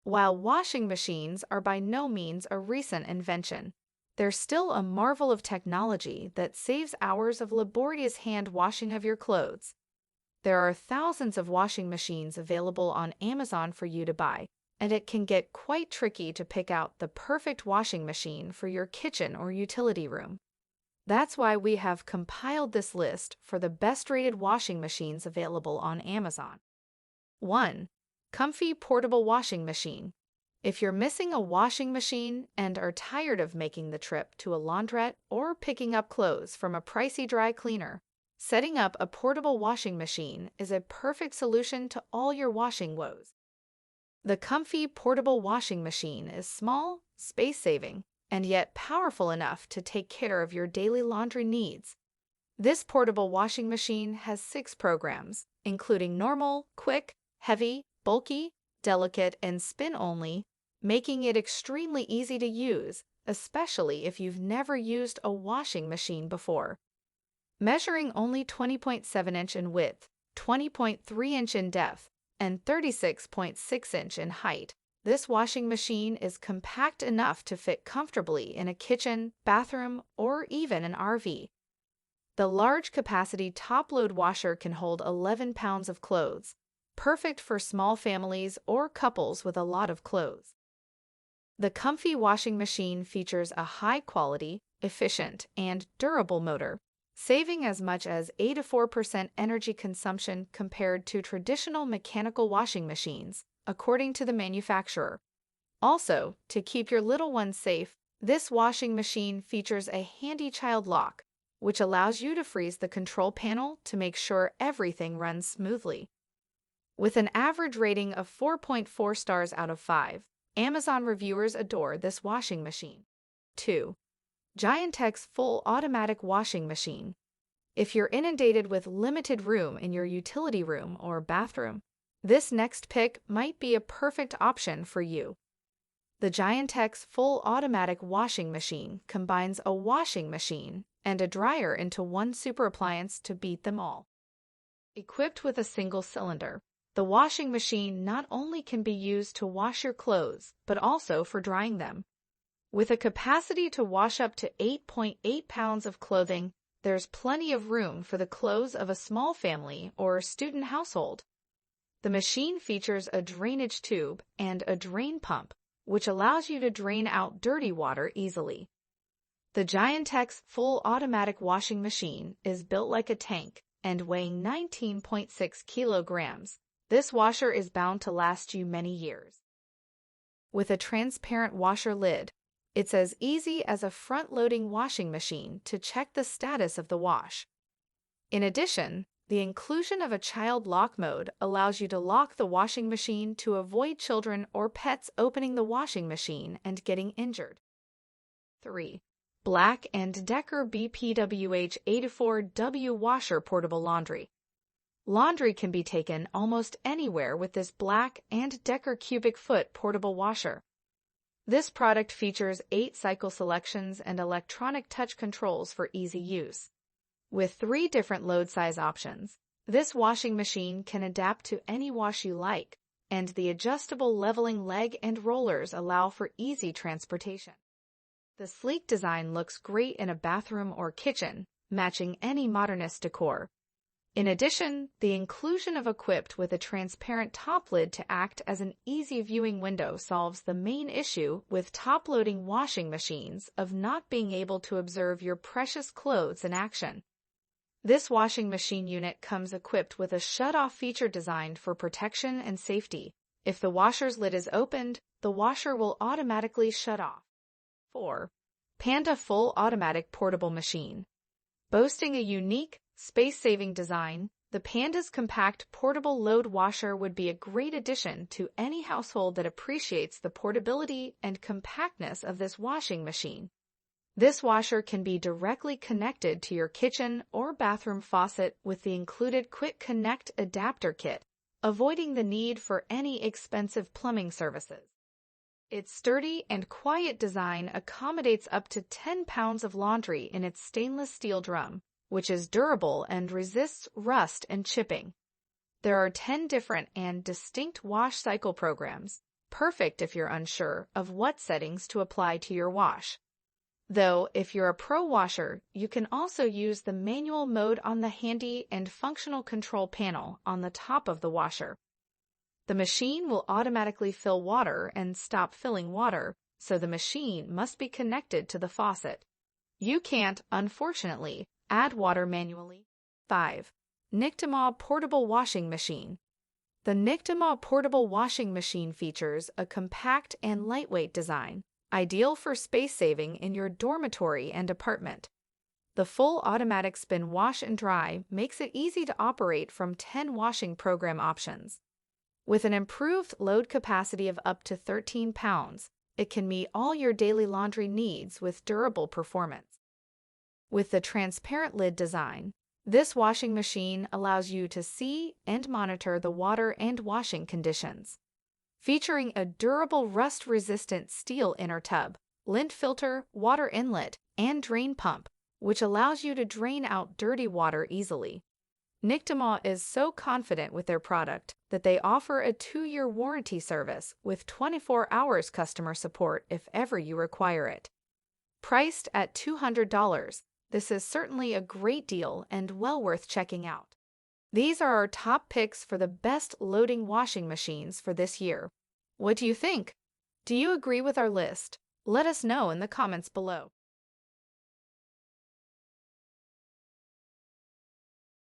While washing machines are by no means a recent invention, they're still a marvel of technology that saves hours of laborious hand washing of your clothes. There are thousands of washing machines available on Amazon for you to buy, and it can get quite tricky to pick out the perfect washing machine for your kitchen or utility room. That's why we have compiled this list for the best-rated washing machines available on Amazon. 1. COMFEE Portable Washing Machine. If you're missing a washing machine and are tired of making the trip to a laundrette or picking up clothes from a pricey dry cleaner, setting up a portable washing machine is a perfect solution to all your washing woes. The COMFEE Portable Washing Machine is small, space-saving, and yet powerful enough to take care of your daily laundry needs. This portable washing machine has 6 programs, including normal, quick, heavy, bulky, delicate, and spin-only, making it extremely easy to use, especially if you've never used a washing machine before. Measuring only 20.7 inch in width, 20.3 inch in depth, and 36.6 inch in height, this washing machine is compact enough to fit comfortably in a kitchen, bathroom, or even an RV. The large-capacity top-load washer can hold 11 pounds of clothes, perfect for small families or couples with a lot of clothes. The COMFEE washing machine features a high-quality, efficient, and durable motor, saving as much as 84% energy consumption compared to traditional mechanical washing machines, according to the manufacturer. Also, to keep your little ones safe, this washing machine features a handy child lock, which allows you to freeze the control panel to make sure everything runs smoothly. With an average rating of 4.4 stars out of 5, Amazon reviewers adore this washing machine. 2. Giantex Full Automatic Washing Machine. If you're inundated with limited room in your utility room or bathroom, this next pick might be a perfect option for you. The Giantex Full Automatic Washing Machine combines a washing machine and a dryer into one super appliance to beat them all. Equipped with a single cylinder, the washing machine not only can be used to wash your clothes, but also for drying them. With a capacity to wash up to 8.8 pounds of clothing, there's plenty of room for the clothes of a small family or student household. The machine features a drainage tube and a drain pump, which allows you to drain out dirty water easily. The Giantex Full Automatic Washing Machine is built like a tank and weighing 19.6 kilograms. This washer is bound to last you many years. With a transparent washer lid, it's as easy as a front-loading washing machine to check the status of the wash. In addition, the inclusion of a child lock mode allows you to lock the washing machine to avoid children or pets opening the washing machine and getting injured. 3. BLACK+DECKER BPWH84W Washer Portable Laundry. Laundry can be taken almost anywhere with this BLACK+DECKER cubic foot portable washer. This product features 8 cycle selections and electronic touch controls for easy use. With 3 different load size options, this washing machine can adapt to any wash you like, and the adjustable leveling leg and rollers allow for easy transportation. The sleek design looks great in a bathroom or kitchen, matching any modernist decor. In addition, the inclusion of equipped with a transparent top lid to act as an easy viewing window solves the main issue with top-loading washing machines of not being able to observe your precious clothes in action. This washing machine unit comes equipped with a shut-off feature designed for protection and safety. If the washer's lid is opened, the washer will automatically shut off. 4. Panda Full Automatic Portable Machine. Boasting a unique, space-saving design, the Panda's compact portable load washer would be a great addition to any household that appreciates the portability and compactness of this washing machine. This washer can be directly connected to your kitchen or bathroom faucet with the included Quick Connect adapter kit, avoiding the need for any expensive plumbing services. Its sturdy and quiet design accommodates up to 10 pounds of laundry in its stainless steel drum, which is durable and resists rust and chipping. There are 10 different and distinct wash cycle programs, perfect if you're unsure of what settings to apply to your wash. Though, if you're a pro washer, you can also use the manual mode on the handy and functional control panel on the top of the washer. The machine will automatically fill water and stop filling water, so the machine must be connected to the faucet. You can't, unfortunately, add water manually. 5. Nictemaw Portable Washing Machine. The Nictemaw Portable Washing Machine features a compact and lightweight design, ideal for space saving in your dormitory and apartment. The full automatic spin wash and dry makes it easy to operate from 10 washing program options. With an improved load capacity of up to 13 pounds, it can meet all your daily laundry needs with durable performance. With the transparent lid design, this washing machine allows you to see and monitor the water and washing conditions. Featuring a durable rust-resistant steel inner tub, lint filter, water inlet, and drain pump, which allows you to drain out dirty water easily. Nictemaw is so confident with their product that they offer a 2-year warranty service with 24 hours customer support if ever you require it. Priced at $200, this is certainly a great deal and well worth checking out. These are our top picks for the best loading washing machines for this year. What do you think? Do you agree with our list? Let us know in the comments below.